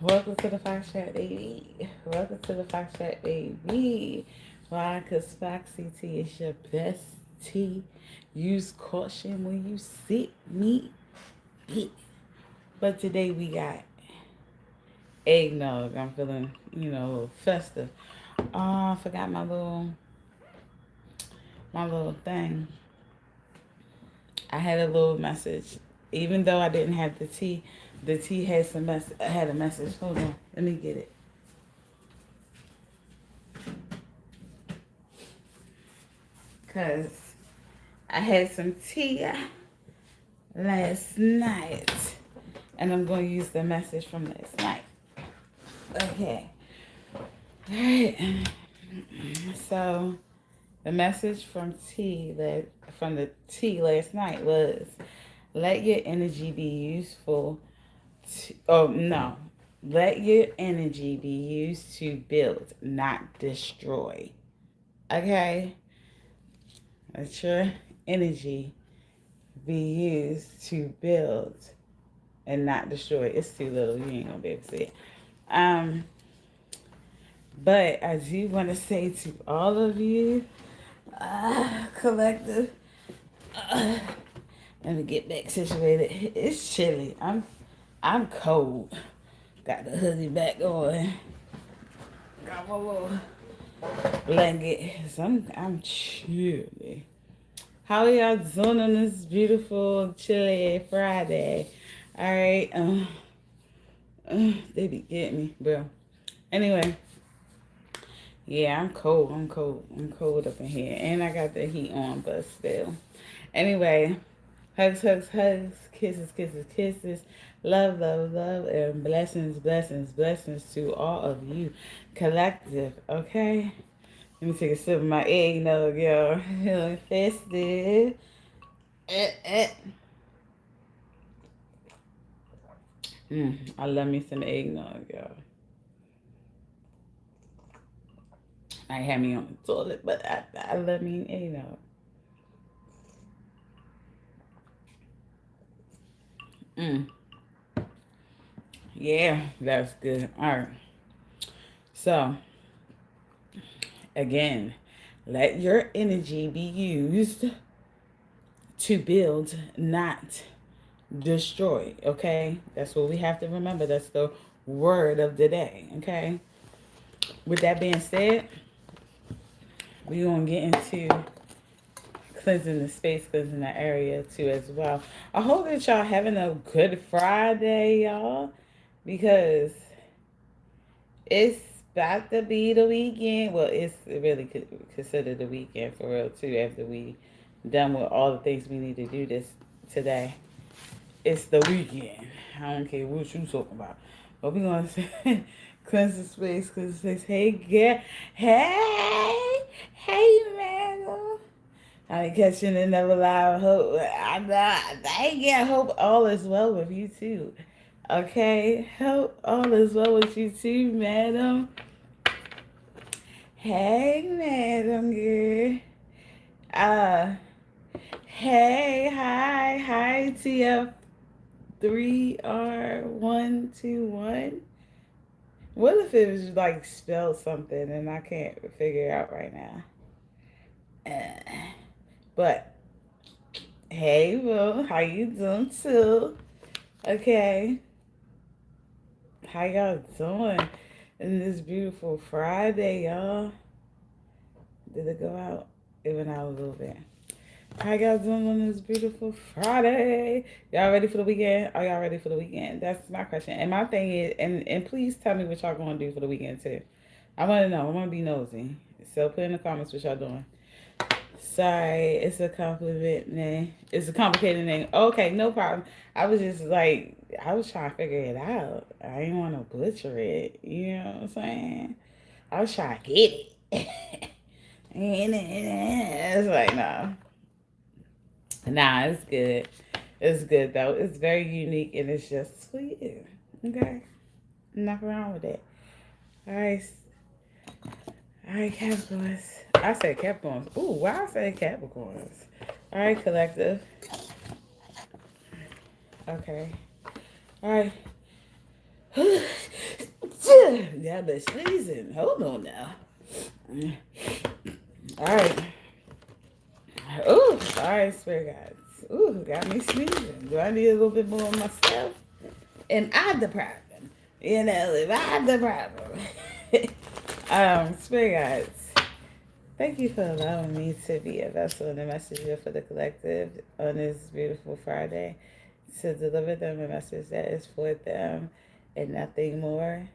Welcome to the Fox Chat, baby. Welcome to the Fox Chat, baby. Why? Because Foxy Tea is your best tea. Use caution when you sip me. It. But today we got eggnog. I'm feeling, a little festive. Oh, I forgot my little thing. I had a little message. Even though I didn't have the tea had had a message. Hold on, let me get it. Cause I had some tea last night, and I'm going to use the message from last night. Okay. All right. So the message from the tea last night was, let your energy be useful. Oh no, let your energy be used to build, not destroy. Okay. Let your energy be used to build and not destroy. It's too little. You ain't gonna be able to see it. Um, but I do want to say to all of you, collective, let me get back situated. It's chilly. I'm cold. Got the hoodie back on. Got my little blanket. So I'm chilly. How are y'all doing on this beautiful chilly Friday? All right. They be getting me, bro. Anyway, yeah, I'm cold. I'm cold. I'm cold up in here, and I got the heat on, but still. Anyway, hugs, hugs, hugs, kisses, kisses, kisses, love, love, love, and blessings, blessings, blessings to all of you, collective. Okay. Let me take a sip of my eggnog, y'all. Feeling festive. Eh, eh. I love me some eggnog, y'all. I had me on the toilet, but I love me eggnog. Mm. Yeah, that's good. All right. So, again, let your energy be used to build, not destroy. Okay? That's what we have to remember. That's the word of the day. Okay? With that being said, we're going to get into cleansing the space, cleansing the area too as well. I hope that y'all having a good Friday, y'all, because it's about to be the weekend. Well, it's really considered the weekend for real too. After we done with all the things we need to do this today, it's the weekend. I don't care what you talking about, but we gonna say cleanse the space, cleanse the space. Hey, girl, hey, man. I ain't catching another live hope. I ain't get hope all is well with you too. Okay? Hope all is well with you too, madam. Hey, madam girl. Uh, hey, hi, TF3R121. What if it was like spelled something and I can't figure it out right now? But hey, Will, how you doing too? Okay, how y'all doing in this beautiful Friday, y'all? Did it go out? It went out a little bit. How y'all doing on this beautiful Friday? Y'all ready for the weekend? Are y'all ready for the weekend? That's my question. And my thing is, and please tell me what y'all gonna do for the weekend too. I want to know. I want to be nosy. So put in the comments what y'all doing. Sorry, it's a compliment name. It's a complicated name. Okay, no problem. I was just like, I was trying to figure it out. I didn't want to butcher it. You know what I'm saying? I was trying to get it. And it's like, no. Nah, it's good. It's good, though. It's very unique, and it's just for you. Okay? Nothing wrong with that. All right. All right, Capricorns. I said Capricorns. Ooh, why I say Capricorns? All right, collective. Okay. All right. Got me sneezing. Hold on now. All right. Ooh, all right, spirit guides. Ooh, got me sneezing. Do I need a little bit more of myself? Am I the problem? You know, am I the problem? Spirit guides. Thank you for allowing me to be a vessel and a messenger for the collective on this beautiful Friday to deliver them a message that is for them and nothing more.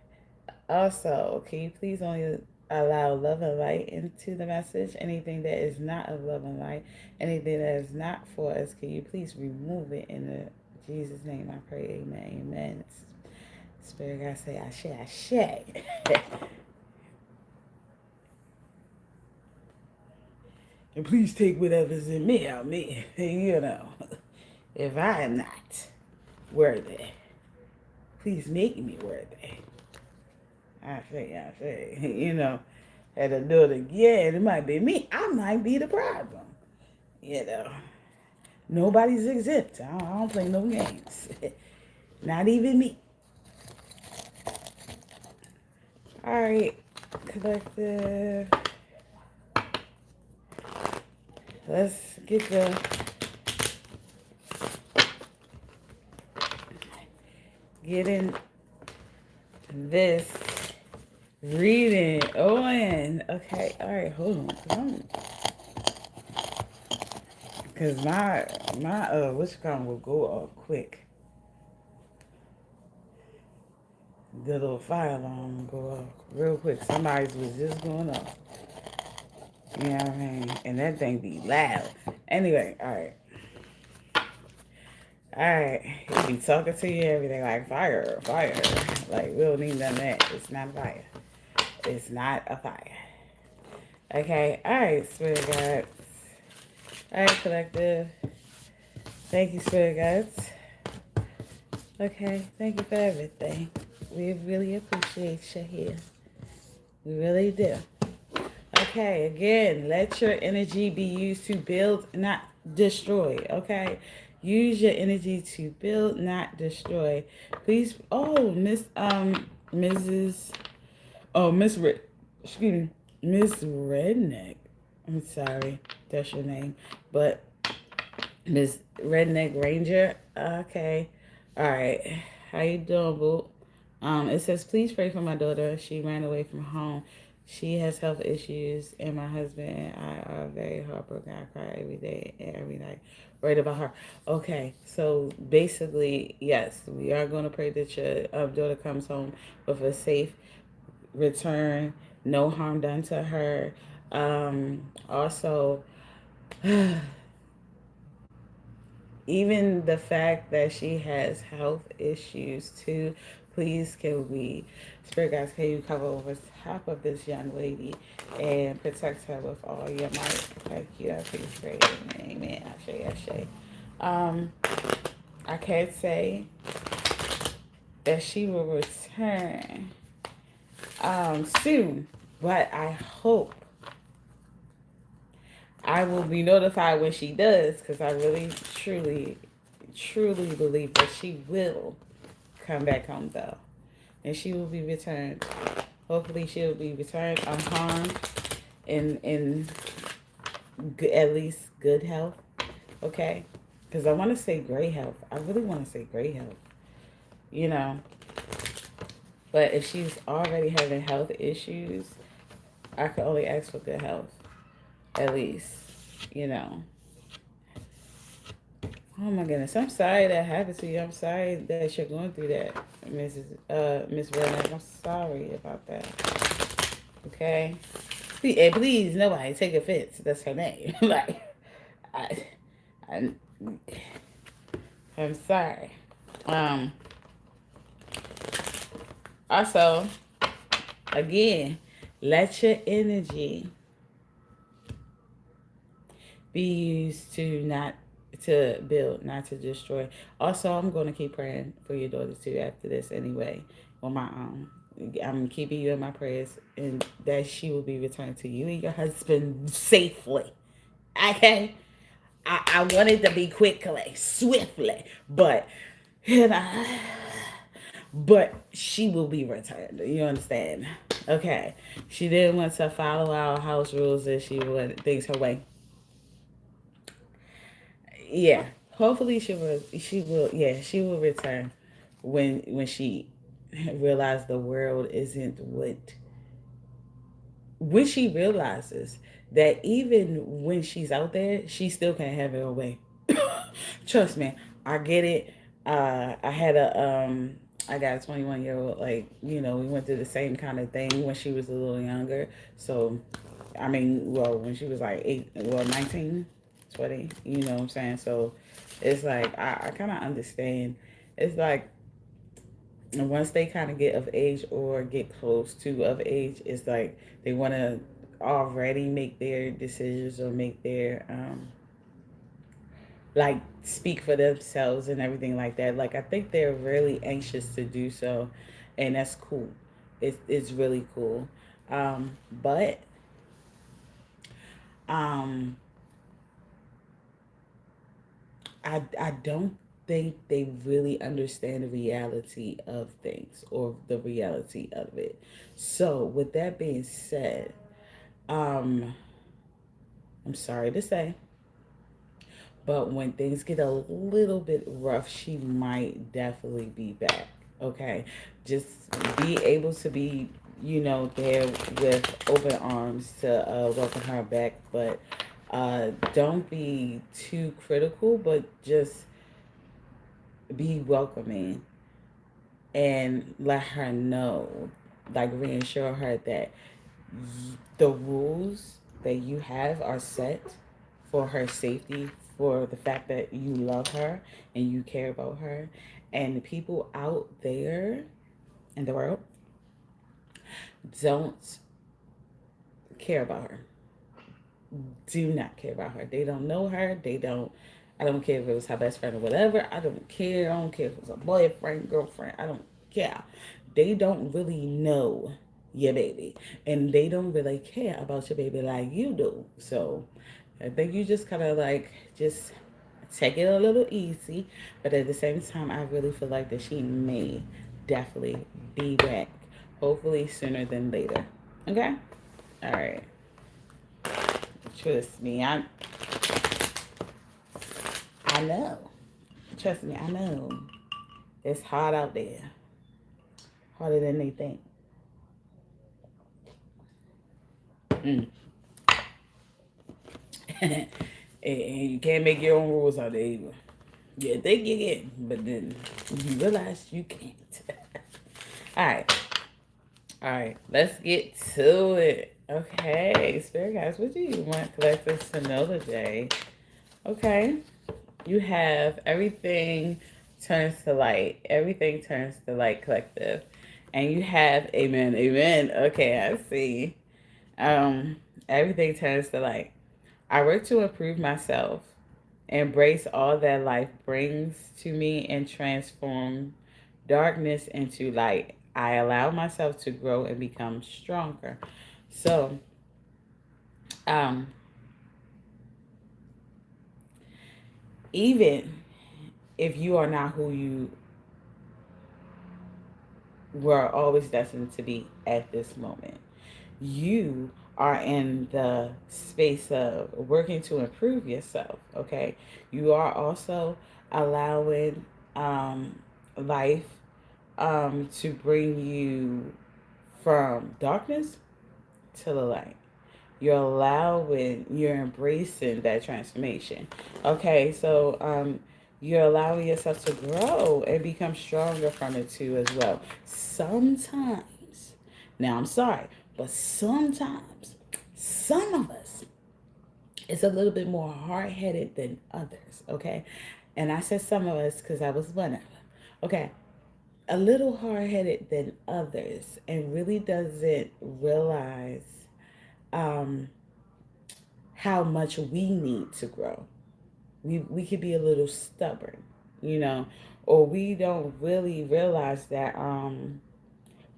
Also, can you please only allow love and light into the message? Anything that is not of love and light, anything that is not for us, can you please remove it in the Jesus' name? I pray, amen, amen. Spirit God say, Ashe, Ashe. And please take whatever's in me out me. You know, if I am not worthy, please make me worthy. I say, you know, had to do it again. It might be me. I might be the problem. You know, nobody's exempt. I don't play no games. Not even me. All right, collective. Let's get in this reading on. Okay, all right, hold on. Cause my what's called will go off quick. The little fire alarm will go off real quick. Somebody's was just going off. You know what I mean? And that thing be loud. Anyway, all right. Alright, he be talking to you everything like fire. Like, we don't need none of that. It's not a fire. It's not a fire. Okay, alright, Spirit Guides. Alright, Collective. Thank you, Spirit Guides. Okay, thank you for everything. We really appreciate you here. We really do. Okay, again, let your energy be used to build, not destroy. Okay, use your energy to build, not destroy. Please, Mrs. Oh, excuse me, Miss Redneck. I'm sorry, that's your name, but Miss Redneck Ranger. Okay, all right. How you doing, boo? It says, please pray for my daughter. She ran away from home. She has health issues, and my husband and I are very heartbroken. I cry every day and every night. Right about her. Okay, so basically, yes, we are going to pray that your daughter comes home with a safe return, no harm done to her. Also, even the fact that she has health issues too, please Spirit guys, can you cover over top of this young lady and protect her with all your might? Thank you. I appreciate it. Amen. Ashe. I can't say that she will return soon, but I hope I will be notified when she does, because I really, truly believe that she will come back home, though. And she will be returned. Hopefully she will be returned unharmed in at least good health. Okay? Because I want to say great health. I really want to say great health. You know. But if she's already having health issues, I can only ask for good health. At least. You know. Oh my goodness. I'm sorry that happened to you. I'm sorry that you're going through that, Miss Redneck. I'm sorry about that. Okay? And please, nobody take offense. That's her name. Like, I'm sorry. Also, again, let your energy be used to build, not to destroy. Also, I'm going to keep praying for your daughter too after this anyway. On my own, I'm keeping you in my prayers, and that she will be returned to you and your husband safely. Okay? I want it to be quickly, swiftly, but you know, but she will be returned. You understand? Okay. She didn't want to follow our house rules and she wanted things her way. Yeah. Hopefully she will return when she realizes the world isn't what when she realizes that even when she's out there, she still can't have it her way. Trust me, I get it. I had I got a 21-year old. Like, we went through the same kind of thing when she was a little younger. So, I mean, well, when she was like 19, 20. You know what I'm saying? So, it's like I kind of understand. It's like and once they kind of get of age or get close to of age, it's like they want to already make their decisions or make their like speak for themselves and everything like that. Like, I think they're really anxious to do so, and that's cool. It's really cool. But um I don't think they really understand the reality of things or the reality of it. So with that being said, um I'm sorry to say, but when things get a little bit rough, she might definitely be back. Okay. Just be able to be, there with open arms to welcome her back. But don't be too critical, but just be welcoming and let her know, like reassure her that the rules that you have are set for her safety, for the fact that you love her and you care about her. And the people out there in the world don't care about her. Do not care about her. They don't know her. I don't care if it was her best friend or whatever. I don't care. I don't care if it was a boyfriend, girlfriend. I don't care. They don't really know your baby. And they don't really care about your baby like you do. So I think you just kind of like, just take it a little easy. But at the same time, I really feel like that she may definitely be back. Hopefully sooner than later. Okay? All right. Trust me, I know. Trust me, I know. It's hard out there. Harder than they think. Mm. And you can't make your own rules out there either. You think you can, but then you realize you can't. All right. All right. Let's get to it. Okay. Spirit guys, what do you want collectors to know today? Okay. You have everything turns to light. Everything turns to light, collective. And you have amen, amen. Okay, I see. Um, Everything turns to light. I work to improve myself, embrace all that life brings to me, and transform darkness into light. I allow myself to grow and become stronger. So, um, even if you are not who you were always destined to be at this moment, you are in the space of working to improve yourself. Okay, you are also allowing life to bring you from darkness to the light. You're embracing that transformation. Okay, so you're allowing yourself to grow and become stronger from it too as well. Sometimes, now I'm sorry, but sometimes some of us is a little bit more hard headed than others. Okay, and I said some of us because I was one of them. Okay, a little hard headed than others and really doesn't realize um, how much we need to grow. We could be a little stubborn, you know, or we don't really realize that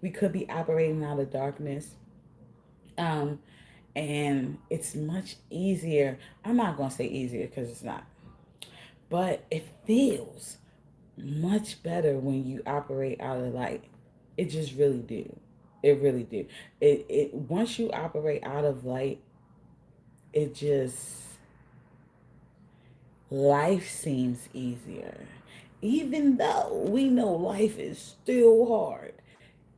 we could be operating out of darkness. Um, and it's much easier. I'm not going to say easier because it's not, but it feels much better when you operate out of light. It just really do. It really do. It once you operate out of light, it just life seems easier. Even though we know life is still hard,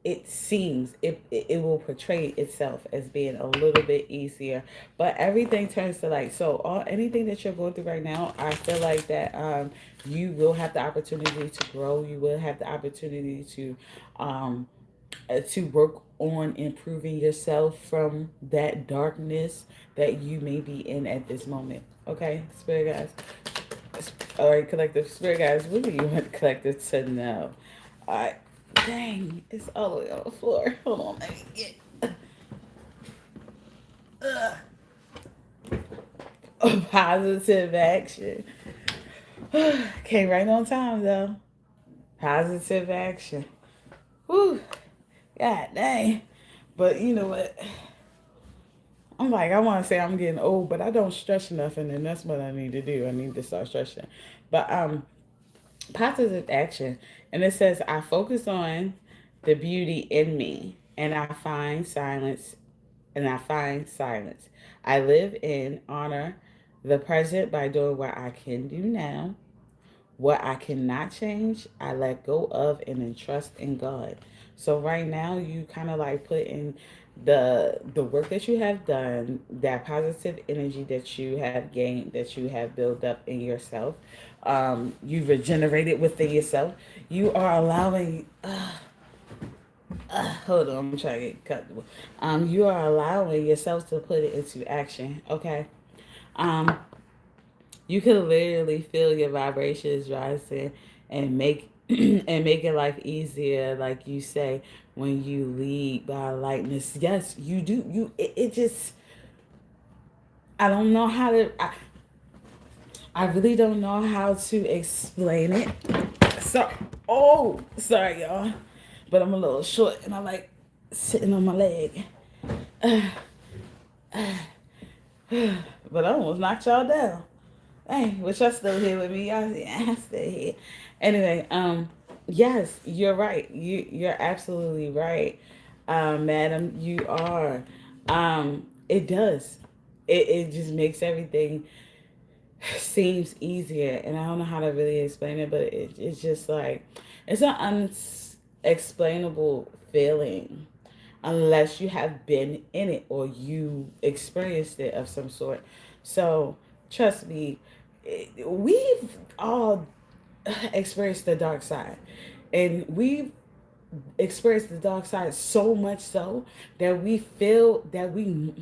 it seems it will portray itself as being a little bit easier, but everything turns to light. So all anything that you're going through right now, I feel like that you will have the opportunity to grow. You will have the opportunity um to work on improving yourself from that darkness that you may be in at this moment. Okay, spirit guys. All right, collective spirit guys. What do you want collective to know? All right. Dang, it's all the way on the floor. Hold on, let me get a positive action. Came right on time though. Positive action. Whew. God dang. But you know what? I'm like, I want to say I'm getting old, but I don't stretch nothing, and that's what I need to do. I need to start stretching. But positive action, and it says I focus on the beauty in me, and I find silence. I live in honor the present by doing what I can do now. What I cannot change, I let go of and entrust in God. So right now, you kind of like put in the work that you have done, that positive energy that you have gained, that you have built up in yourself. You've regenerated within yourself. You are allowing. Hold on, I'm trying to get comfortable. You are allowing yourself to put it into action. Okay. Um, you can literally feel your vibrations rising and make and making life easier, like you say, when you lead by lightness. Yes, you do. It just I don't know how to. I really don't know how to explain it. So, oh, sorry, y'all, but I'm a little short and I like sitting on my leg. But I almost knocked y'all down. Hey, but y'all still here with me. Y'all, yeah, I still here. Anyway, yes, you're right. You're absolutely right, madam. You are. It does. It just makes everything seems easier, and I don't know how to really explain it, but it's just like it's an unexplainable feeling unless you have been in it or you experienced it of some sort. So trust me, we've all experienced the dark side, and we've experienced the dark side so much so that we feel that we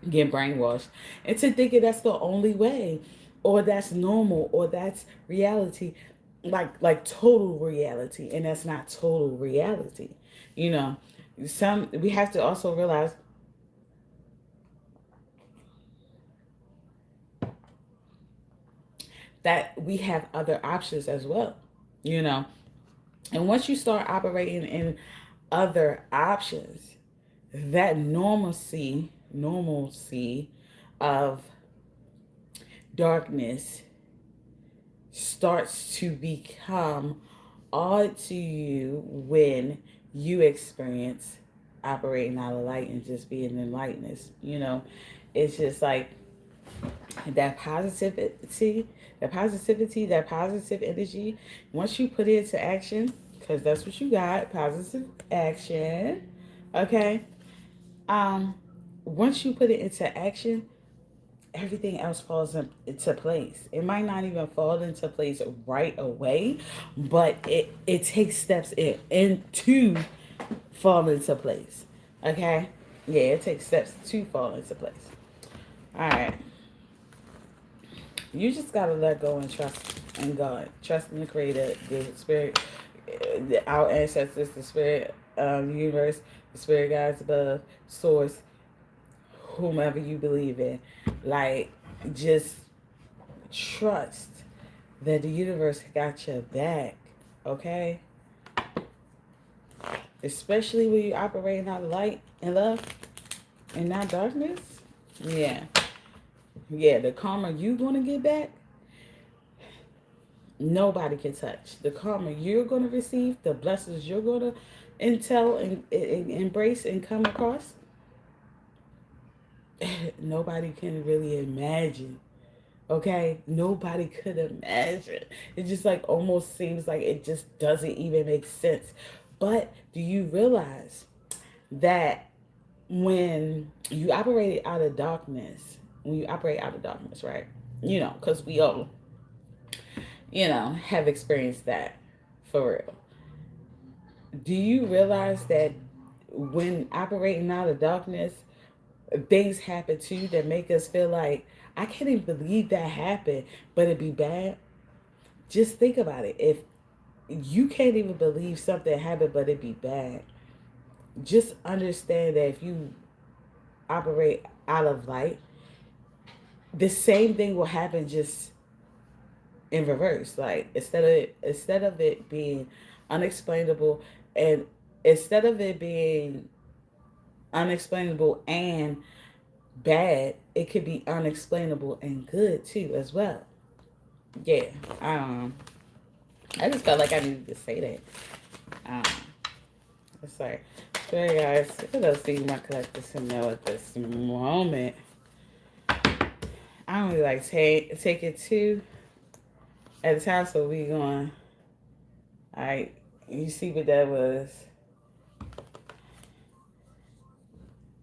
get brainwashed into thinking that's the only way, or that's normal, or that's reality, like total reality, and that's not total reality. You know, some we have to also realize that we have other options as well. You know, and once you start operating in other options, that normalcy of darkness starts to become odd to you when you experience operating out of light and just being in lightness. You know, it's just like that that positive energy. Once you put it into action, because that's what you got, positive action. Okay. Um, once you put it into action, everything else falls into place. It might not even fall into place right away, but it takes steps into fall into place. Okay? Yeah, it takes steps to fall into place. All right. You just gotta let go and trust in God. Trust in the Creator, the Spirit, our ancestors, the Spirit, the universe, the Spirit guides above, Source, whomever you believe in. Like, just trust that the universe got your back, okay? Especially when you're operating out of light and love and not darkness. Yeah. Yeah, the karma you gonna get back, nobody can touch. The karma you're going to receive, the blessings you're going to intel and embrace and come across, nobody can really imagine. Okay, nobody could imagine. It just like almost seems like it just doesn't even make sense. But do you realize that when you operate out of darkness, right? Because we all, have experienced that for real. Do you realize that when operating out of darkness, things happen too that make us feel like, I can't even believe that happened, but it'd be bad? Just think about it. If you can't even believe something happened, but it'd be bad, just understand that if you operate out of light, the same thing will happen, just in reverse. Like instead of it being unexplainable, and instead of it being unexplainable and bad, it could be unexplainable and good too as well. Yeah. Um I just felt like I needed to say that. Sorry. So guys, what else do you want collectors to know at this moment? I only like take it two at a time, so we going. Alright, you see what that was.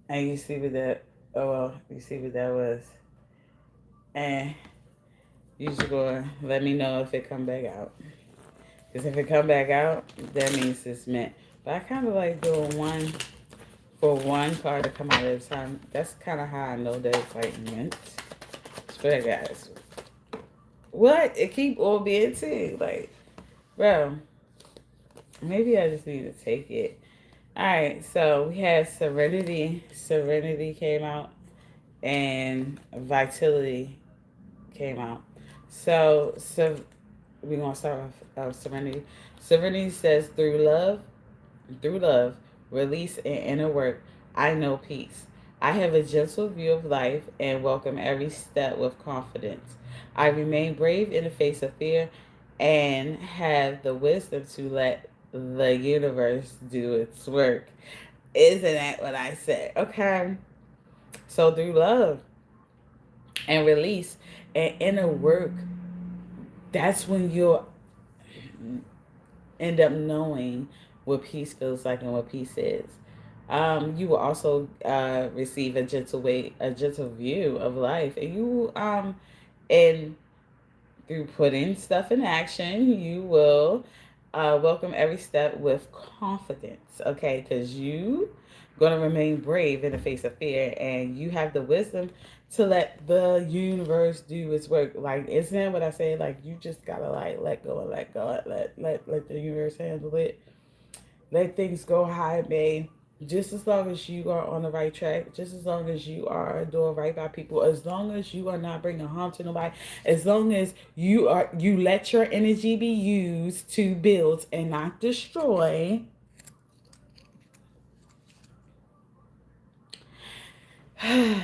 And you see what that, oh well, you see what that was. And you just go let me know if it come back out. Because if it come back out, that means it's meant. But I kind of like doing one for one card to come out at a time. That's kind of how I know that it's like meant. Swear guys. What? It keep all being too. Like, bro, maybe I just need to take it. Alright, so we had Serenity. Serenity came out. And Vitality came out. So we're going to start with Serenity. Serenity says, through love, release, and inner work, I know peace. I have a gentle view of life and welcome every step with confidence. I remain brave in the face of fear and have the wisdom to let the universe do its work. Isn't that what I said? Okay. So through love and release and inner work, that's when you'll end up knowing what peace feels like and what peace is. You will also receive a gentle view of life, and and through putting stuff in action, you will welcome every step with confidence. Okay, because you gonna remain brave in the face of fear, and you have the wisdom to let the universe do its work. Like, isn't that what I say? Like, you just gotta like let go and let go, let the universe handle it. Let things go how it may. Just as long as you are on the right track, just as long as you are doing right by people, as long as you are not bringing harm to nobody, as long as you let your energy be used to build and not destroy, the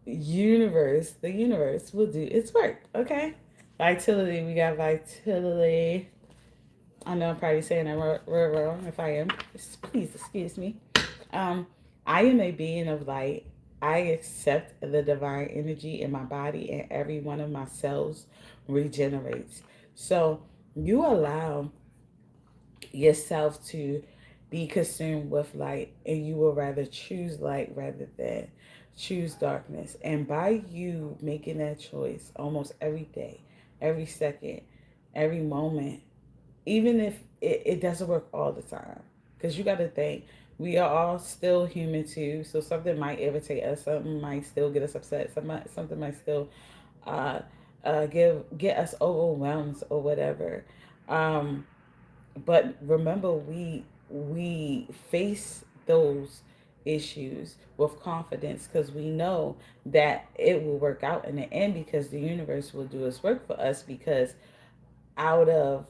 universe will do its work. Okay. Vitality, we got Vitality. I know I'm probably saying that wrong. If I am, please excuse me. Um, I am a being of light. I accept the divine energy in my body, and every one of my cells regenerates. So you allow yourself to be consumed with light, and you will rather choose light rather than choose darkness. And by you making that choice almost every day, every second, every moment, even if it doesn't work all the time, because you got to think, we are all still human too, so something might irritate us, something might still get us upset, something might still uh, get us overwhelmed or whatever. um, but remember, we face those issues with confidence, because we know that it will work out in the end, because the universe will do its work for us, because out of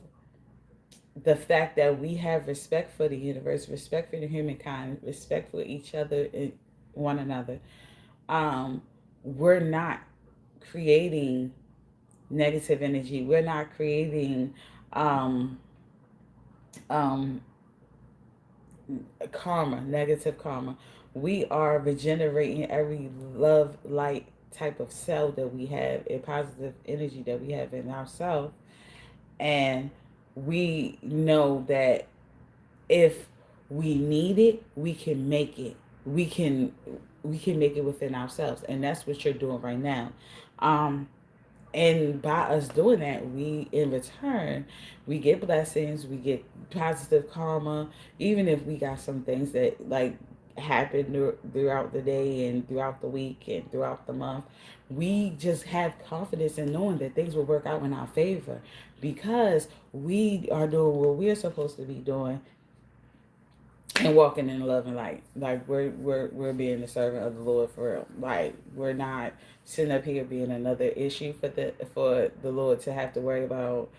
the fact that we have respect for the universe, respect for the humankind, respect for each other and one another, we're not creating negative energy. We're not creating um, um, karma, negative karma. We are regenerating every love, light type of cell that we have, a positive energy that we have in ourselves. And we know that if we need it, we can make it. We can we can make it within ourselves, and that's what you're doing right now. Um, and by us doing that, we in return, we get blessings, we get positive karma. Even if we got some things that like happen throughout the day and throughout the week and throughout the month, we just have confidence in knowing that things will work out in our favor because we are doing what we're supposed to be doing and walking in love and light. Like we're being the servant of the Lord for real. Like we're not sitting up here being another issue for the Lord to have to worry about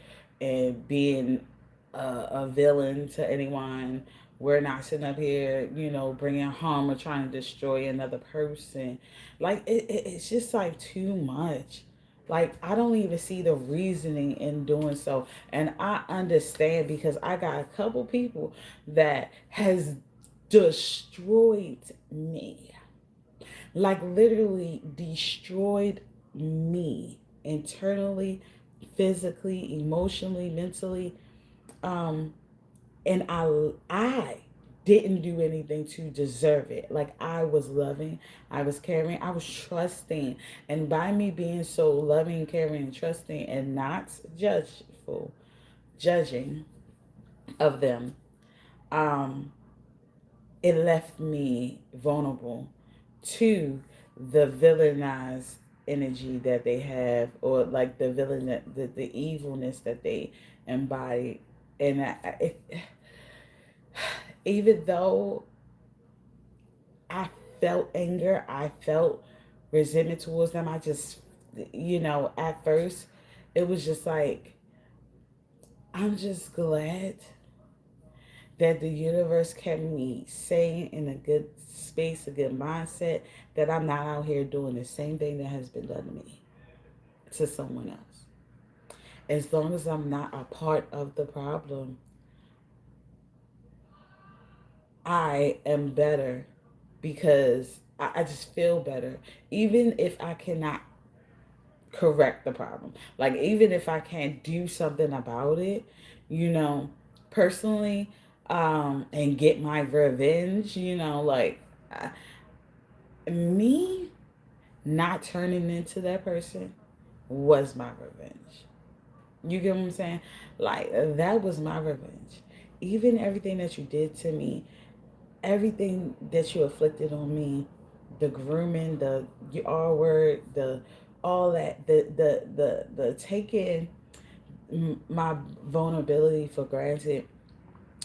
and being a villain to anyone. We're not sitting up here, bringing harm or trying to destroy another person. Like it's just like too much. Like I don't even see the reasoning in doing so, and I understand because I got a couple people that has destroyed me, like literally destroyed me internally, physically, emotionally, mentally. um and I didn't do anything to deserve it. Like I was loving, I was caring, I was trusting. And by me being so loving, caring, and trusting and not judgeful, judging of them, um, it left me vulnerable to the villainized energy that they have, or like the villain, the evilness that they embody. And even though I felt anger, I felt resentment towards them, I just, at first, it was just like, I'm just glad that the universe kept me sane in a good space, a good mindset, that I'm not out here doing the same thing that has been done to me to someone else. As long as I'm not a part of the problem, I am better because I just feel better. Even if I cannot correct the problem, like even if I can't do something about it, you know, personally, and get my revenge, like me not turning into that person was my revenge. You get what I'm saying? Like that was my revenge. Even everything that you did to me, everything that you afflicted on me, the grooming, the R word, the all that, the taking my vulnerability for granted,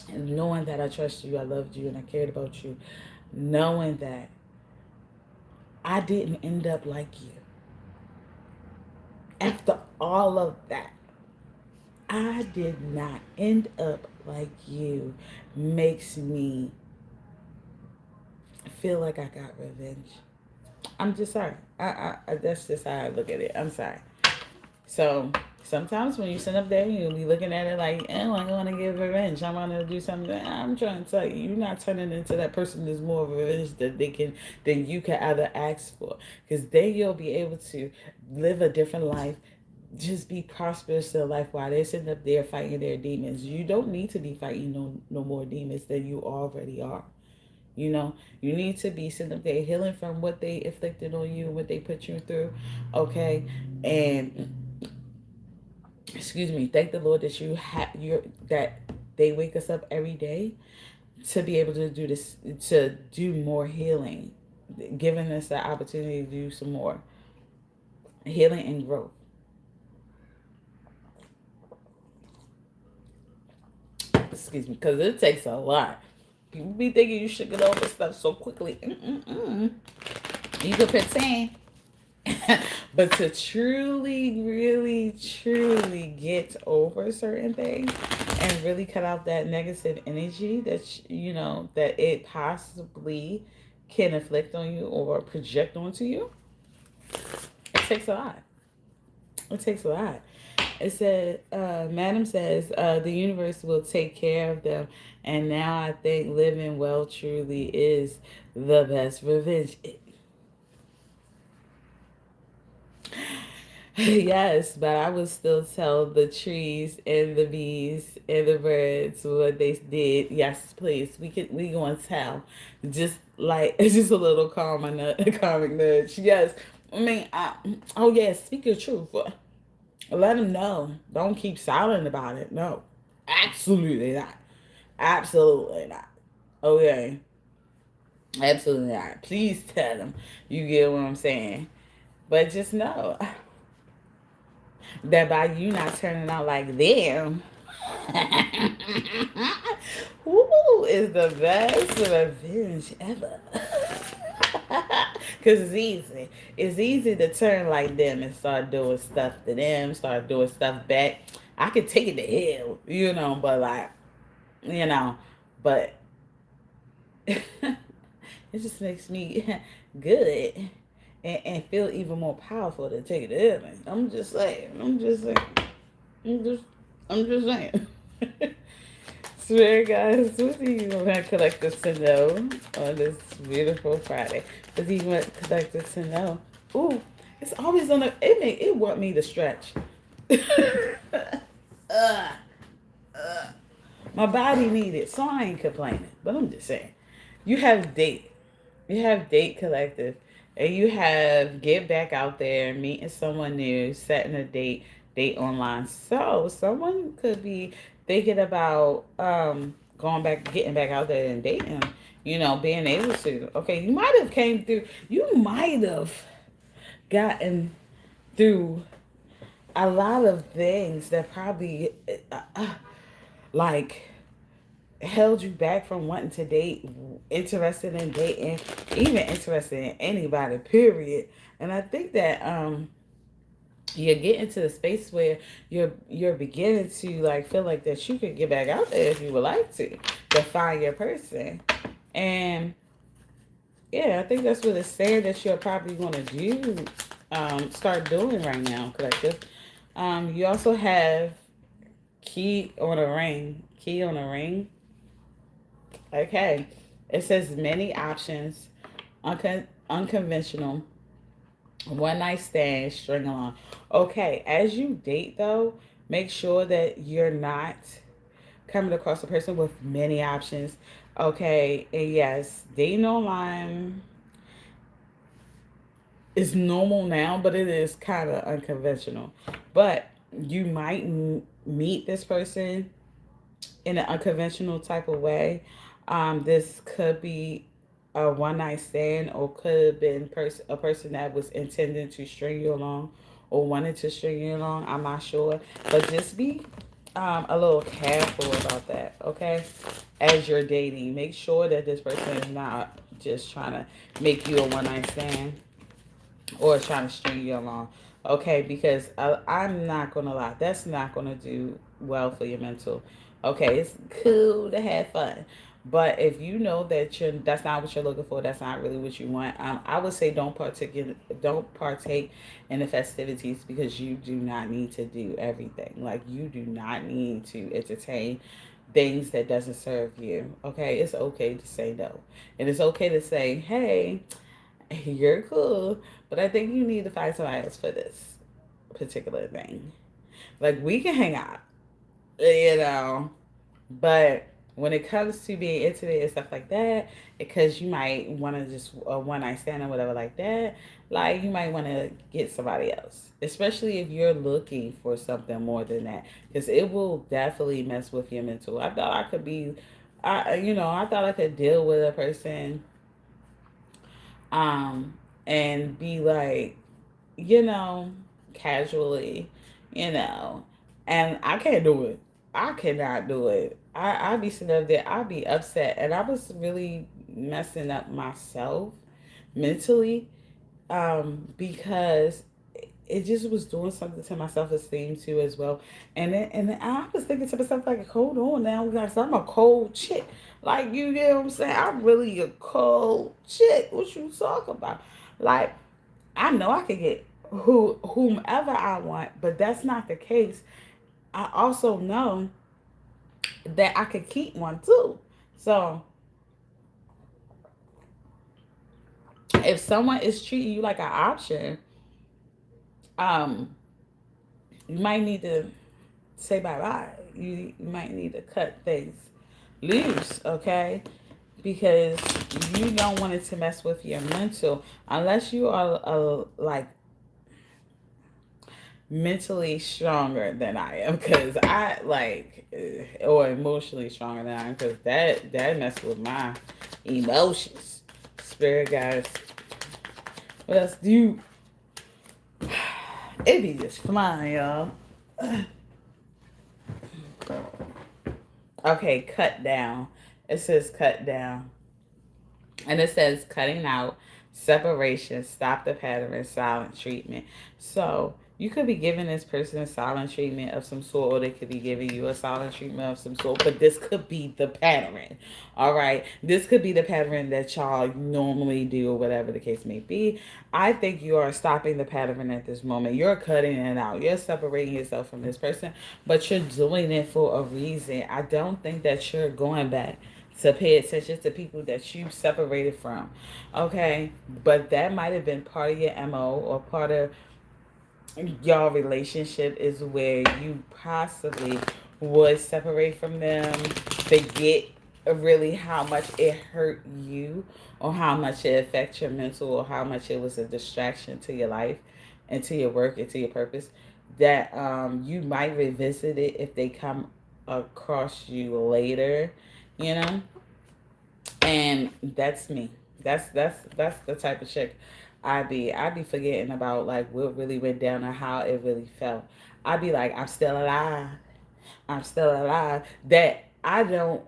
and knowing that I trusted you, I loved you, and I cared about you, knowing that I didn't end up like you. After all of that, I did not end up like you, makes me feel like I got revenge. I'm just sorry. That's just how I look at it. I'm sorry. So sometimes when you sit up there, you'll be looking at it like, oh, I want to give revenge. I want to do something. I'm trying to tell you, you're not turning into that person that's more revenge that they can than you can ever ask for. Because then you'll be able to live a different life. Just be prosperous in life while they're sitting up there fighting their demons. You don't need to be fighting no more demons than you already are. You need to be sitting up there healing from what they inflicted on you, what they put you through, okay? And excuse me, thank the Lord that that they wake us up every day to be able to do this, to do more healing, giving us the opportunity to do some more healing and growth. Excuse me, because it takes a lot. People be thinking you should get over stuff so quickly. Mm-mm-mm. You can pretend. But to truly, really, truly get over certain things and really cut out that negative energy that it possibly can inflict on you or project onto you, it takes a lot. It takes a lot. It said, Madam says, the universe will take care of them. And now I think living well truly is the best revenge. Yes, but I would still tell the trees and the bees and the birds what they did. Yes, please. We gonna tell. Just like it's just a little calming nudge. Yes. I mean, oh yes, speak your truth. Let them know. Don't keep silent about it. No, absolutely not. Absolutely not. Okay, absolutely not. Please tell them. You get what I'm saying. But just know that by you not turning out like them, woo, is the best revenge ever. Because it's easy. It's easy to turn like them and start doing stuff to them, start doing stuff back. I could take it to hell, but like, you know, but it just makes me good and feel even more powerful to take it to heaven. I'm just saying. I'm just, I'm just saying. Swear, guys, what do you want collectors to know on this beautiful Friday? What do you want collectors to know? Ooh, it's always on the. It want me to stretch. uh, my body need it, so I ain't complaining. But I'm just saying, you have date, you have date collective, and you have get back out there, meeting someone new, setting a date online. So someone could be thinking about going back, getting back out there and dating. Being able to. Okay, you might have came through. You might have gotten through a lot of things that probably like held you back from wanting to date, interested in dating, even interested in anybody, period. And I think that you're getting to the space where you're beginning to like feel like that you could get back out there if you would like to find your person. And yeah, I think that's what it's saying that you're probably gonna do, start doing right now, collective. You also have key on a ring. Okay. It says many options, unconventional, one night stand, string along. Okay. As you date, though, make sure that you're not coming across a person with many options. Okay. And yes, dating online is normal now, but it is kind of unconventional. But you might meet this person in an unconventional type of way. This could be a one night stand, or could have been a person that was intending to string you along or wanted to string you along. I'm not sure, but just be a little careful about that. Okay, as you're dating, make sure that this person is not just trying to make you a one night stand or trying to string you along. Okay, because I'm not gonna lie, that's not gonna do well for your mental. Okay, it's cool to have fun, but if you know that that's not what you're looking for, that's not really what you want. I would say don't partake in the festivities, because you do not need to do everything. Like, you do not need to entertain things that doesn't serve you. Okay, it's okay to say no, and it's okay to say, hey, you're cool, but I think you need to find somebody else for this particular thing. Like, we can hang out, you know, but when it comes to being intimate and stuff like that, because you might want to just a one night stand or whatever like that, like, you might want to get somebody else, especially if you're looking for something more than that, because it will definitely mess with your mental. I thought I could be, I thought I could deal with a person, um, and be like, you know, casually, you know, and I can't do it. I cannot do it. I be sitting up there, I'd be upset, and I was really messing up myself mentally, because it just was doing something to my self esteem too as well. And then I was thinking to myself like, hold on now, guys, I'm a cold chick. Like, you get what I'm saying? I'm really a cold chick. What you talk about? Like, I know I could get. whomever I want, but that's not the case. I also know that I could keep one too. So if someone is treating you like an option, um, you might need to say bye bye. You might need to cut things loose, okay? Because you don't want it to mess with your mental unless you are like mentally stronger than I am, because I like or emotionally stronger than I am, because that messes with my emotions. Spirit guys, what else do you? It be just flying, y'all. Okay, cut down. It says cut down. And it says cutting out, separation, stop the pattern, and silent treatment. So you could be giving this person a silent treatment of some sort, or they could be giving you a silent treatment of some sort. But this could be the pattern. All right. This could be the pattern that y'all normally do, or whatever the case may be. I think you are stopping the pattern at this moment. You're cutting it out. You're separating yourself from this person, but you're doing it for a reason. I don't think that you're going back to pay attention to people that you separated from. Okay? But that might have been part of your MO, or part of your relationship, is where you possibly would separate from them, forget really how much it hurt you, or how much it affected your mental, or how much it was a distraction to your life and to your work and to your purpose, that you might revisit it if they come across you later, you know. And that's me. That's the type of chick I be forgetting about like what really went down and how it really felt. I'd be like, I'm still alive. I'm still alive. That I don't.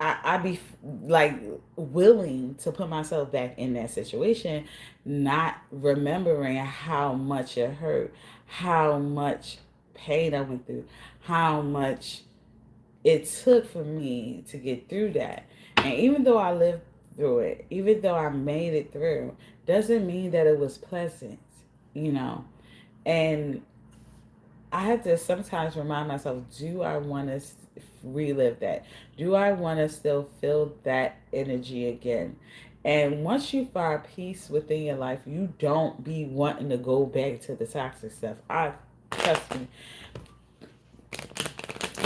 I be like willing to put myself back in that situation, not remembering how much it hurt, how much pain I went through, how much it took for me to get through that. And even though I lived through it, even though I made it through, doesn't mean that it was pleasant, you know. And I have to sometimes remind myself, do I want to relive that? Do I want to still feel that energy again? And once you find peace within your life, you don't be wanting to go back to the toxic stuff. I trust me,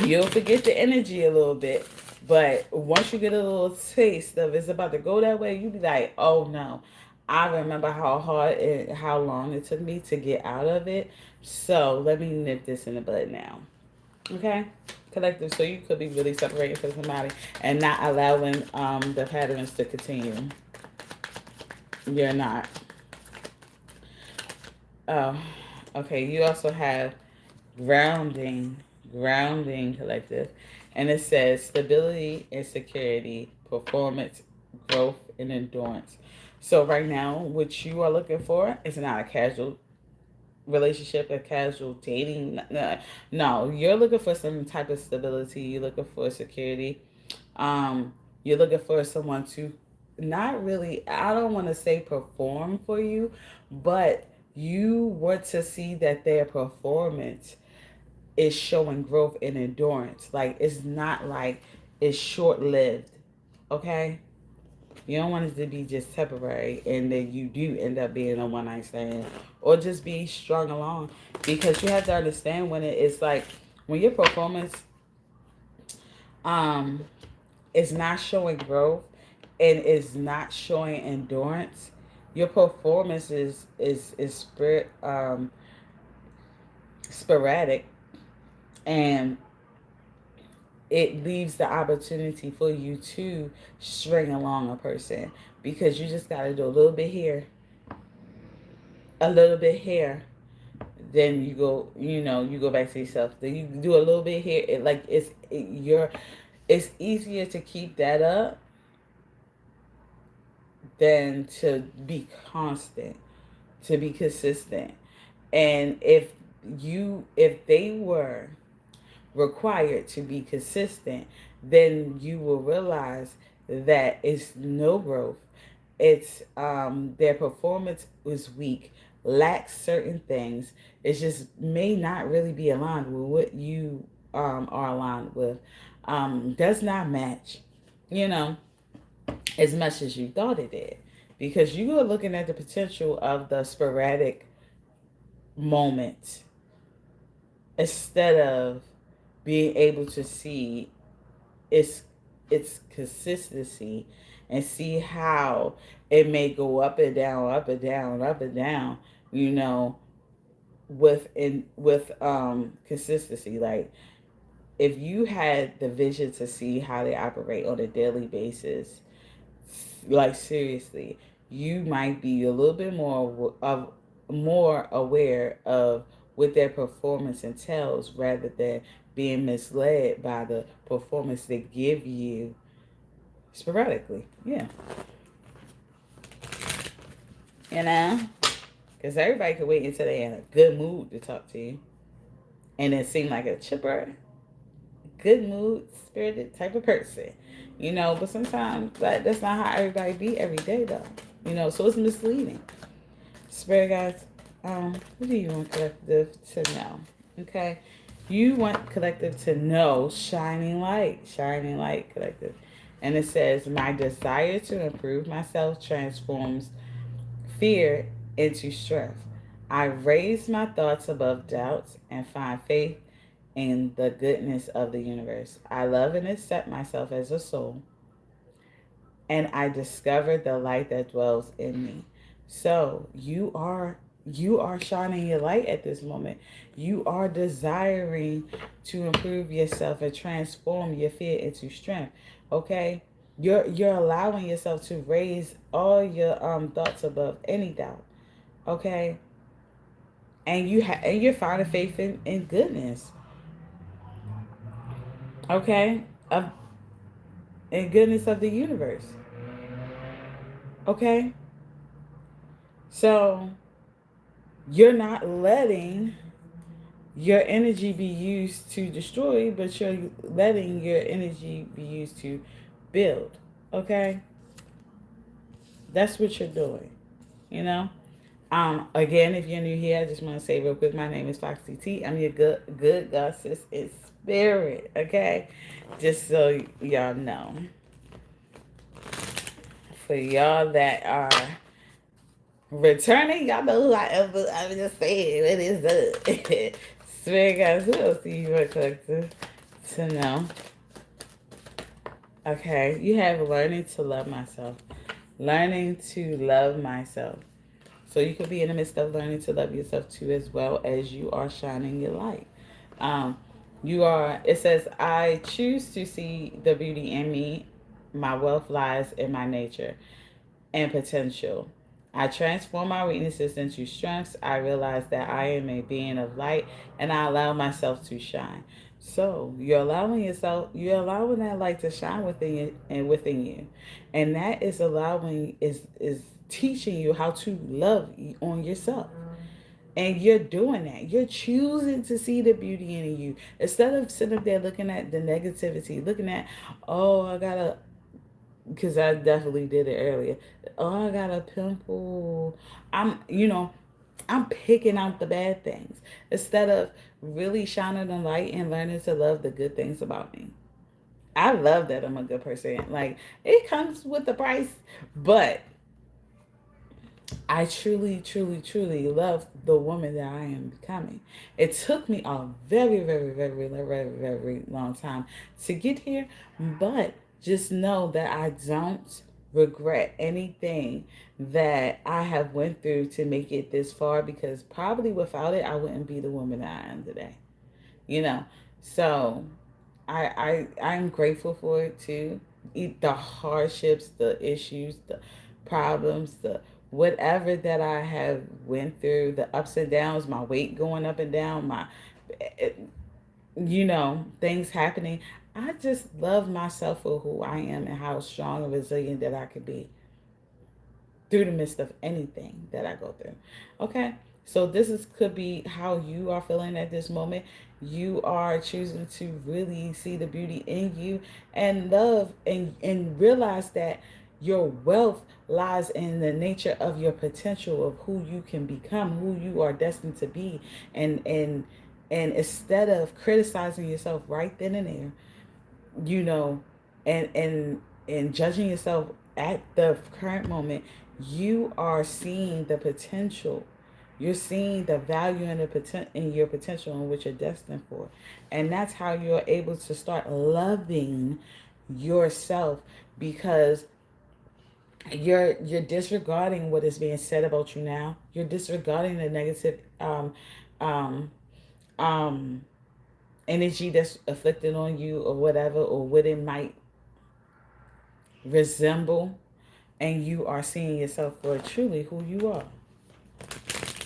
you'll forget the energy a little bit, but once you get a little taste of it's about to go that way, you be like, oh no. I remember how hard and how long it took me to get out of it. So let me nip this in the bud now. Okay? Collective. So you could be really separating from somebody and not allowing the patterns to continue. You're not. Oh, okay. You also have grounding, grounding collective. And it says stability and security, performance, growth, and endurance. So right now, what you are looking for is not a casual relationship, a casual dating. No, you're looking for some type of stability. You're looking for security. You're looking for someone to not really, I don't want to say perform for you, but you want to see that their performance is showing growth and endurance. Like it's not like it's short lived. Okay? You don't want it to be just temporary and then you do end up being a one night stand or just be strung along. Because you have to understand when it's like when your performance um is not showing growth and is not showing endurance, your performance is sporadic, and it leaves the opportunity for you to string along a person, because you just got to do a little bit here, a little bit here, then you go, you go back to yourself, then you do a little bit here. It's easier to keep that up than to be constant, to be consistent. And if they were required to be consistent, then you will realize that it's no growth. It's their performance was weak, lacks certain things. It just may not really be aligned with what you are aligned with. Does not match, you know, as much as you thought it did. Because you are looking at the potential of the sporadic moment instead of being able to see its its consistency and see how it may go up and down, up and down, up and down, you know, with consistency. Like if you had the vision to see how they operate on a daily basis, like seriously, you might be a little bit more aware of what their performance entails rather than being misled by the performance they give you sporadically. Yeah, you know, because everybody could wait until they're in a good mood to talk to you, and it seem like a chipper, good mood, spirited type of person, you know. But sometimes that's not how everybody be every day, though. You know, so it's misleading. Spirit guys, what do you want collective to know? Okay, you want collective to know shining light, collective, and it says my desire to improve myself transforms fear into strength. I raise my thoughts above doubts and find faith in the goodness of the universe. I love and accept myself as a soul, and I discover the light that dwells in me. So you are shining your light at this moment. You are desiring to improve yourself and transform your fear into strength. Okay? You're allowing yourself to raise all your thoughts above any doubt. Okay? And you're finding faith in goodness. Okay? Of in goodness of the universe. Okay? So you're not letting your energy be used to destroy, but you're letting your energy be used to build. Okay? That's what you're doing. You know? Again, if you're new here, I just want to say real quick, my name is Foxy T. I'm your good goddess in spirit. Okay? Just so y'all know. For y'all that are returning, y'all know who I am, but I'm just saying, it is the Spirit guys, who else do you want to know? Okay, you have learning to love myself. Learning to love myself. So you could be in the midst of learning to love yourself too, as well as you are shining your light. Um, it says, I choose to see the beauty in me. My wealth lies in my nature and potential. I transform my weaknesses into strengths. I realize that I am a being of light and I allow myself to shine. So you're allowing that light to shine within you and within you. And that is is teaching you how to love on yourself. And you're doing that. You're choosing to see the beauty in you. Instead of sitting up there looking at the negativity, looking at, oh, I gotta, because I definitely did it earlier. Oh, I got a pimple. I'm picking out the bad things instead of really shining the light and learning to love the good things about me. I love that I'm a good person. Like, it comes with the price, but I truly, truly, truly love the woman that I am becoming. It took me a very, very, very, very, very long time to get here, but just know that I don't regret anything that I have went through to make it this far, because probably without it I wouldn't be the woman that I am today. You know. So I'm grateful for it too. The hardships, the issues, the problems, the whatever that I have went through, the ups and downs, my weight going up and down, my things happening. I just love myself for who I am and how strong and resilient that I could be through the midst of anything that I go through. Okay? So could be how you are feeling at this moment. You are choosing to really see the beauty in you and love and realize that Your wealth lies in the nature of your potential of who you can become, who you are destined to be. And instead of criticizing yourself right then and there, you know, and judging yourself at the current moment, you are seeing the potential. You're seeing the value in in your potential and what you're destined for. And that's how you're able to start loving yourself, because you're disregarding what is being said about you now. You're disregarding the negative um um energy that's afflicted on you, or whatever, or what it might resemble, and you are seeing yourself for truly who you are.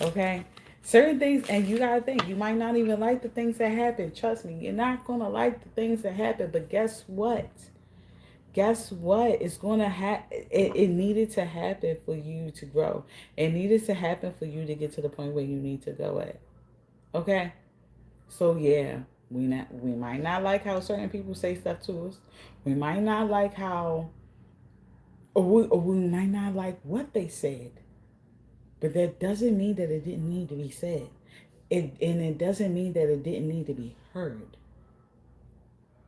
Okay? Certain things, and you gotta think, you might not even like the things that happen. Trust me, you're not gonna like the things that happen, but guess what? Guess what? It's gonna happen. It needed to happen for you to grow. It needed to happen for you to get to the point where you need to go at. Okay? So yeah, we might not like how certain people say stuff to us. We might not like how, or we might not like what they said. But that doesn't mean that it didn't need to be said. It doesn't mean that it didn't need to be heard.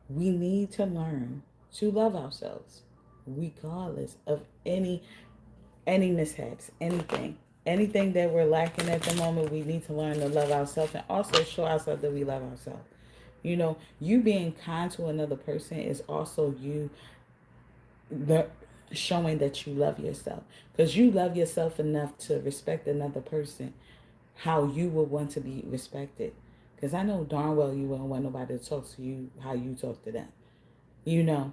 We need to learn to love ourselves, regardless of any mishaps, anything that we're lacking at the moment. We need to learn to love ourselves, and also show ourselves that we love ourselves. You know, you being kind to another person is also you the showing that you love yourself, because you love yourself enough to respect another person how you would want to be respected. Because I know darn well you wouldn't want nobody to talk to you how you talk to them. You know,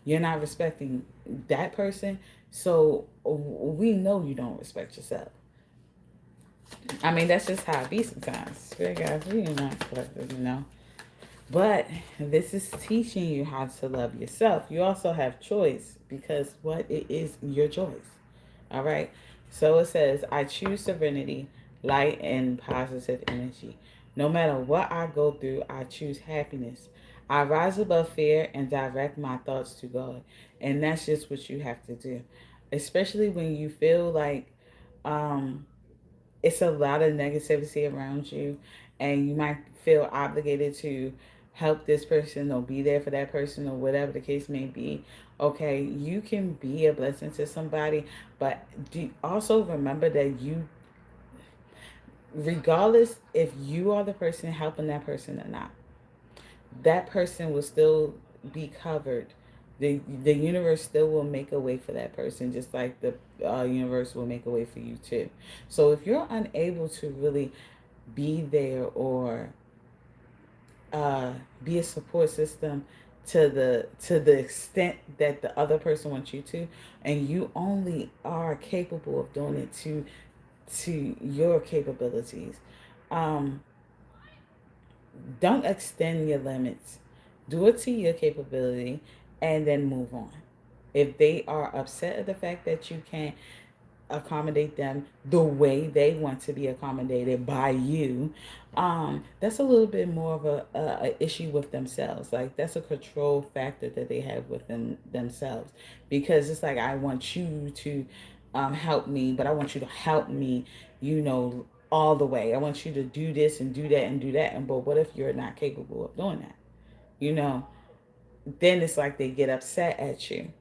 you're not respecting that person, so we know you don't respect yourself. I mean, that's just how it be sometimes. Spirit guys, we are not collective, you know. But this is teaching you how to love yourself. You also have choice, because what it is your choice. All right. So it says, I choose serenity, light, and positive energy. No matter what I go through, I choose happiness. I rise above fear and direct my thoughts to God. And that's just what you have to do. Especially when you feel like um, it's a lot of negativity around you, and you might feel obligated to help this person or be there for that person, or whatever the case may be. Okay, you can be a blessing to somebody, but also remember that you, regardless if you are the person helping that person or not, that person will still be covered. The universe still will make a way for that person, just like the universe will make a way for you too. So if you're unable to really be there, or uh, be a support system to the extent that the other person wants you to, and you only are capable of doing it to your capabilities, um, don't extend your limits. Do it to your capability, and then move on. If they are upset at the fact that you can't accommodate them the way they want to be accommodated by you, that's a little bit more of a issue with themselves. Like, that's a control factor that they have within themselves, because it's like, I want you to help me, but I want you to help me, you know, all the way. I want you to do this and do that and do that. And but what if you're not capable of doing that? You know, then it's like they get upset at you,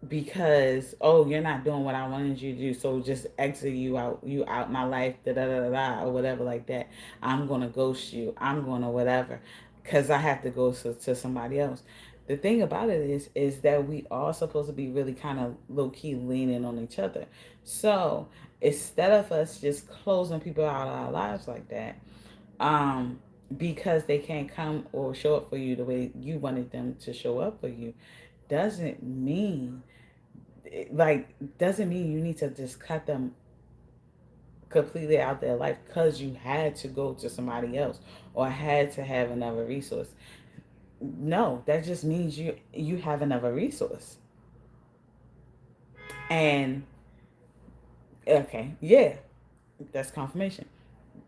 because, oh, you're not doing what I wanted you to do, so just exit you out my life, da da da da, or whatever like that. I'm gonna ghost you. I'm gonna whatever, because I have to go to somebody else. The thing about it is that we are supposed to be really kind of low key leaning on each other. So instead of us just closing people out of our lives like that, um, because they can't come or show up for you the way you wanted them to show up for you, doesn't mean doesn't mean you need to just cut them completely out their life because you had to go to somebody else or had to have another resource. No, that just means you have another resource. And okay, yeah, that's confirmation.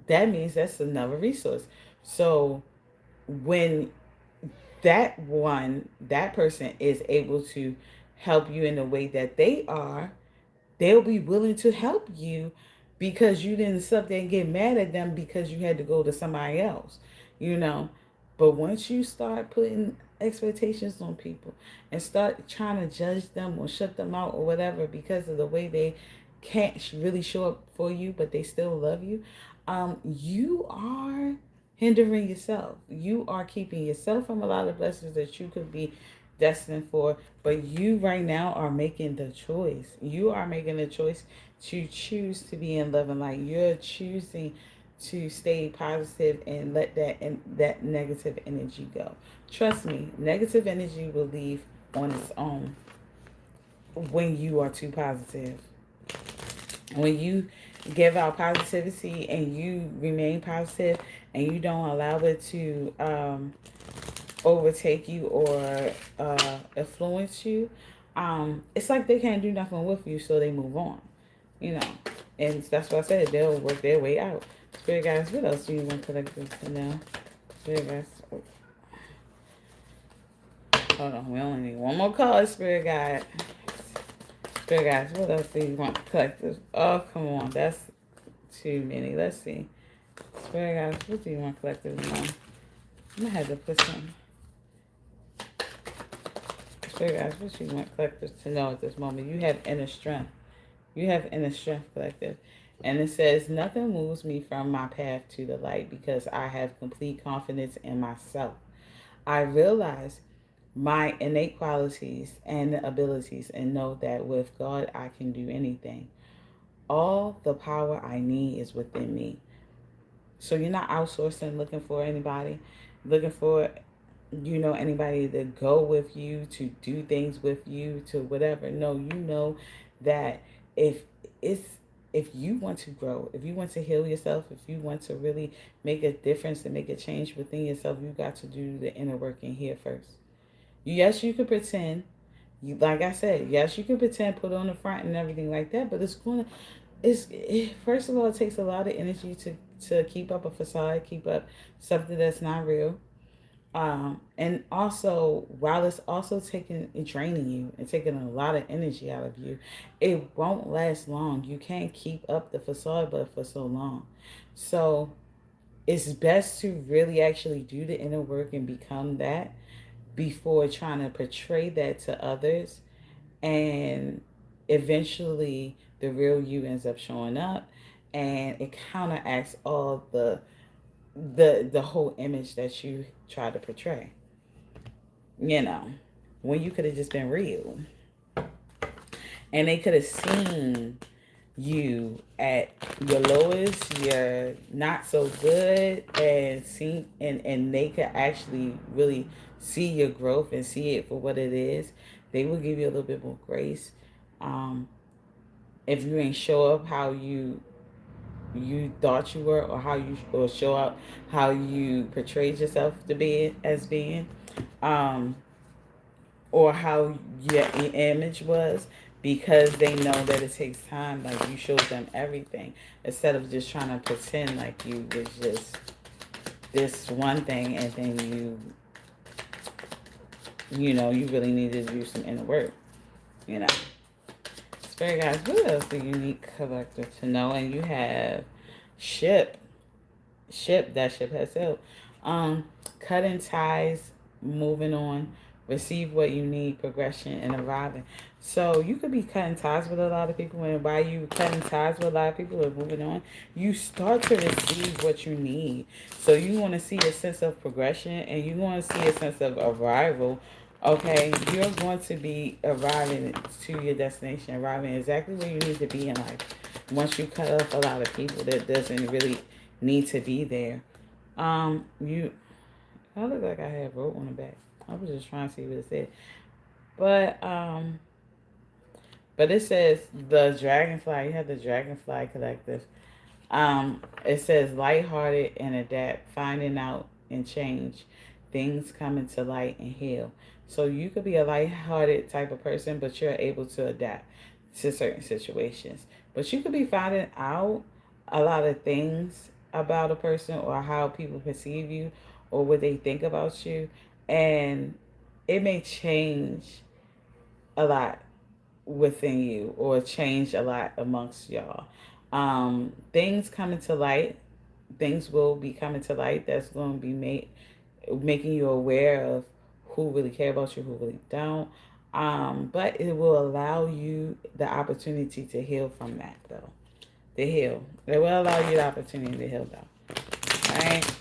That means that's another resource. So when that person is able to help you in the way that they are, they'll be willing to help you because you didn't sit there and get mad at them because you had to go to somebody else, you know. But once you start putting expectations on people and start trying to judge them or shut them out or whatever because of the way they can't really show up for you, but they still love you, you are hindering yourself. You are keeping yourself from a lot of blessings that you could be destined for. But you right now are making the choice. You are making the choice to choose to be in love and light. You're choosing to stay positive and let that negative energy go. Trust me, negative energy will leave on its own when you are too positive. When you give out positivity and you remain positive and you don't allow it to overtake you or influence you, it's like they can't do nothing with you, so they move on, you know. And that's why I said they'll work their way out. Spirit guys, what else do you want collectors to know? Spirit guys, oh, hold on, we only need one more card, Spirit guide. Spirit guys, what else do you want collectors? Oh, come on, that's too many. Let's see. Spirit guys, what do you want collectors to know? I'm gonna have to put some. Spirit guys, what you want collectors to know at this moment? You have inner strength. You have inner strength, collective. And it says, nothing moves me from my path to the light because I have complete confidence in myself. I realize my innate qualities and abilities and know that with God I can do anything. All the power I need is within me. So you're not outsourcing, looking for anybody, looking for, anybody to go with you, to do things with you, to whatever. No, you know that if it's if you want to grow, if you want to heal yourself, if you want to really make a difference and make a change within yourself, you got to do the inner work in here first. Yes, you could pretend. Like I said, yes, you can pretend, put on the front and everything like that, but first of all, it takes a lot of energy to keep up a facade, keep up something that's not real. And also, while it's also draining you and taking a lot of energy out of you, it won't last long. You can't keep up the facade but for so long. So it's best to really actually do the inner work and become that before trying to portray that to others. And eventually the real you ends up showing up and it counteracts all the whole image that you try to portray, you know, when you could have just been real and they could have seen you at your lowest, you're not so good, and they could actually really see your growth and see it for what it is. They will give you a little bit more grace. um if you ain't show up how you thought you were, or show up how you portrayed yourself to be as being, um or how your image was, because they know that it takes time. Like, you showed them everything instead of just trying to pretend like you was just this one thing, and then you really needed to do some inner work, you know. Spirit guys, what else do you need collector to know? And you have ship that ship has sailed. Cutting ties, moving on, receive what you need, progression, and arriving. So you could be cutting ties with a lot of people, and while you cutting ties with a lot of people and moving on, you start to receive what you need. So you want to see a sense of progression, and you want to see a sense of arrival. Okay, you're going to be arriving to your destination, arriving exactly where you need to be in life. Once you cut off a lot of people that doesn't really need to be there. You I look like I had wrote on the back. I was just trying to see what it said. But it says the dragonfly. You have the dragonfly collective. It says lighthearted and adapt, finding out and change. Things coming to light and heal. So you could be a lighthearted type of person, but you're able to adapt to certain situations. But you could be finding out a lot of things about a person, or how people perceive you, or what they think about you. And it may change a lot within you or change a lot amongst y'all. Things coming to light, things will be coming to light that's going to be making you aware of who really care about you, who really don't. But it will allow you the opportunity to heal from that, though. To heal. It will allow you the opportunity to heal, though. All right?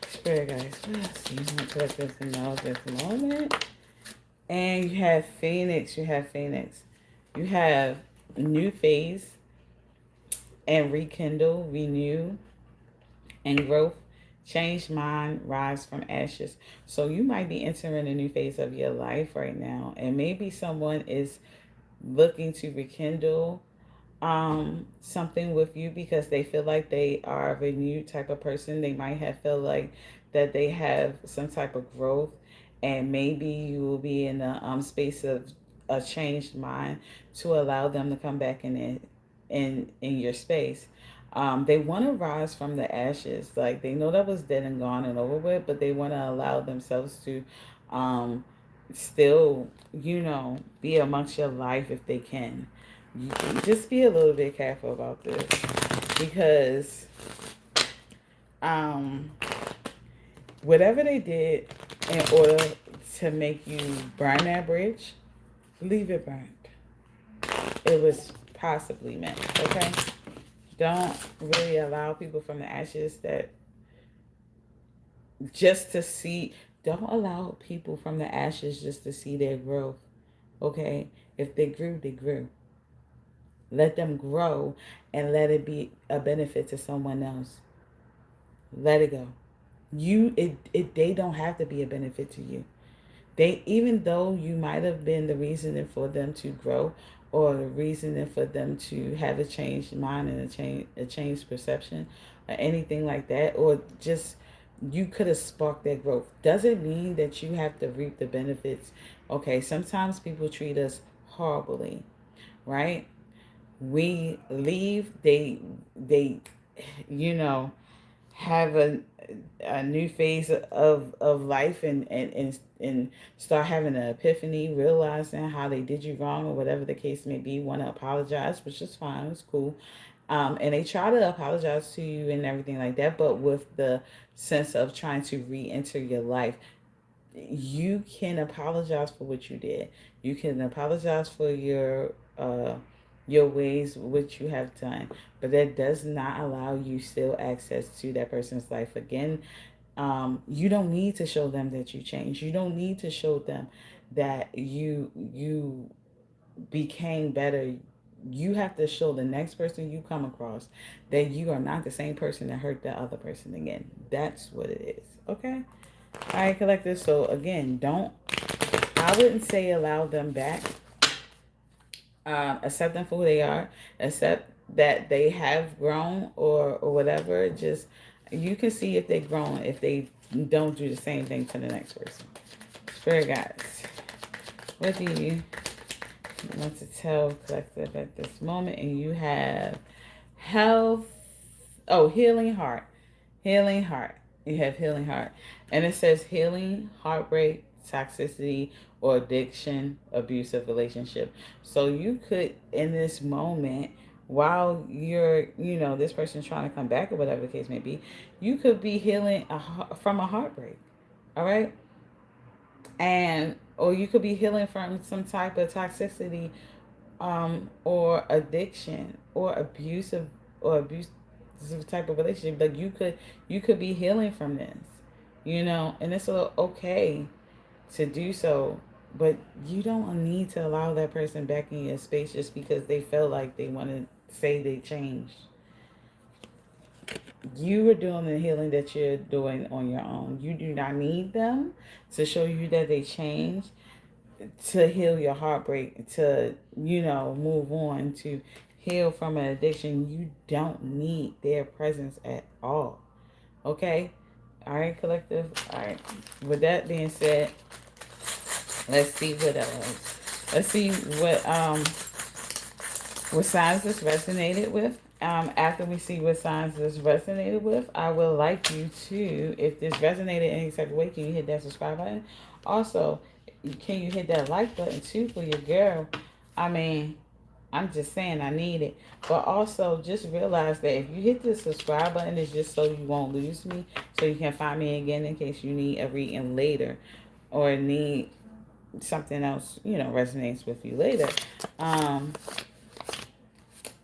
Spirit guys, what else? You want to collect this and all this moment. And you have Phoenix. You have Phoenix. You have new phase and rekindle, renew, and growth. Change mind, rise from ashes. So you might be entering a new phase of your life right now. And maybe someone is looking to rekindle something with you because they feel like they are a renewed type of person. They might have felt like that they have some type of growth, and maybe you will be in a space of a changed mind to allow them to come back in your space. They want to rise from the ashes. Like they know that was dead and gone and over with, but they want to allow themselves to um, still, be amongst your life if they can. You just be a little bit careful about this because um, whatever they did in order to make you burn that bridge, leave it burned. It was possibly meant, okay? Don't really allow people from the ashes that just to see, don't allow people from the ashes just to see their growth, okay? If they grew, they grew. Let them grow and let it be a benefit to someone else. Let it go. They don't have to be a benefit to you. They, even though you might have been the reason for them to grow or the reason for them to have a changed mind and a changed perception or anything like that, or just you could have sparked their growth. Doesn't mean that you have to reap the benefits. Okay, sometimes people treat us horribly, right? We leave, they you know have a new phase of life and start having an epiphany, realizing how they did you wrong or whatever the case may be, want to apologize, which is fine, it's cool. And they try to apologize to you and everything like that, but with the sense of trying to re-enter your life. You can apologize for what you did. You can apologize for your ways which you have done, but that does not allow you still access to that person's life again. You don't need to show them that you changed. You don't need to show them that you became better. You have to show the next person you come across that you are not the same person that hurt the other person again. That's what it is. Okay. All right, collectors. So again, I wouldn't say allow them back. Accept them for who they are. Accept that they have grown or whatever. Just, you can see if they've grown if they don't do the same thing to the next person. Spirit guides, what do you want to tell collective at this moment? And you have health. Oh, healing heart. Healing heart. You have healing heart. And it says healing, heartbreak, toxicity, or addiction, abusive relationship. So you could, in this moment, while you're, this person's trying to come back or whatever the case may be, you could be healing from a heartbreak. All right? Or you could be healing from some type of toxicity, or addiction, or abusive type of relationship. Like you could be healing from this, and it's okay to do so, but you don't need to allow that person back in your space just because they felt like they want to say they changed. You are doing the healing that you're doing on your own. You do not need them to show you that they changed, to heal your heartbreak, to, move on, to heal from an addiction. You don't need their presence at all. Okay? All right, collective? All right. With that being said, let's see what else. Let's see what signs this resonated with. After we see what signs this resonated with, I would like you to, if this resonated in any type of way, can you hit that subscribe button? Also, can you hit that like button too for your girl? I mean, I'm just saying I need it. But also just realize that if you hit the subscribe button, it's just so you won't lose me. So you can find me again in case you need a reading later or need something else, resonates with you later. Um,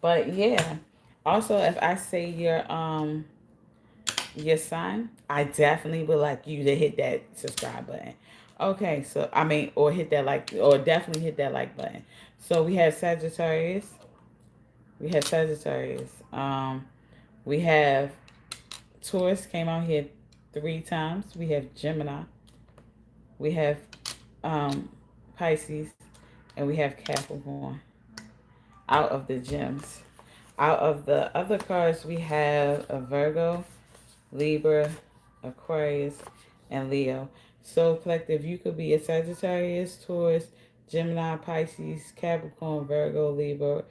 but yeah. Also, if I say your sign, I definitely would like you to hit that subscribe button. Okay, so I mean, or hit that like, or definitely hit that like button. So we have Sagittarius. We have Sagittarius. We have Taurus came out here 3 times. We have Gemini. We have um, Pisces, and we have Capricorn out of the gems. Out of the other cards, we have a Virgo, Libra, Aquarius, and Leo. So, collective, you could be a Sagittarius, Taurus, Gemini, Pisces, Capricorn, Virgo, Libra,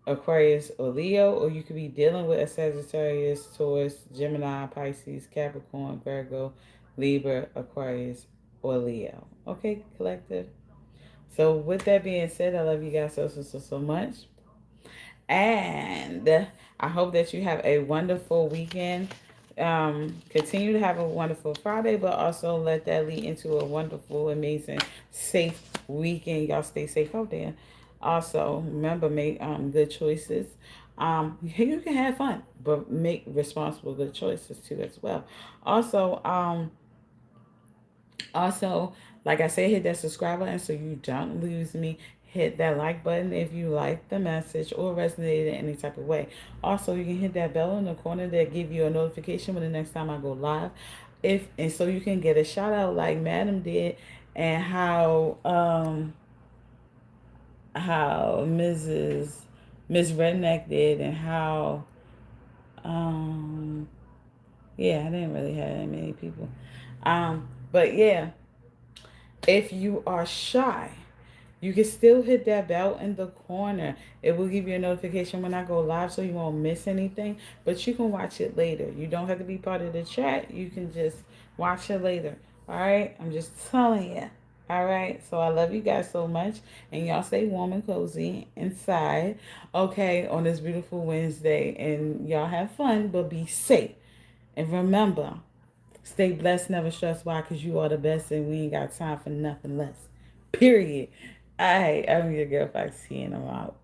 Aquarius, or Leo, or you could be dealing with a Sagittarius, Taurus, Gemini, Pisces, Capricorn, Virgo, Libra, Aquarius, or Leo. Okay, collective. So, with that being said, I love you guys so much. And I hope that you have a wonderful weekend. Continue to have a wonderful Friday, but also let that lead into a wonderful, amazing, safe weekend. Y'all stay safe out there. Also, remember, make good choices. You can have fun, but make responsible good choices too as well. Also, also, like I said, hit that subscribe button so you don't lose me. Hit that like button if you like the message or resonated in any type of way. Also, you can hit that bell in the corner that give you a notification when the next time I go live. And so you can get a shout out like Madam did, and how Miss Redneck did, and how um yeah, I didn't really have that many people. But yeah, if you are shy, you can still hit that bell in the corner. It will give you a notification when I go live so you won't miss anything. But you can watch it later. You don't have to be part of the chat. You can just watch it later. All right? I'm just telling you. All right? So I love you guys so much. And y'all stay warm and cozy inside. Okay, on this beautiful Wednesday. And y'all have fun, but be safe. And remember, stay blessed, never stress. Why? Because you are the best and we ain't got time for nothing less. Period. I'm your girl Foxy and I'm out.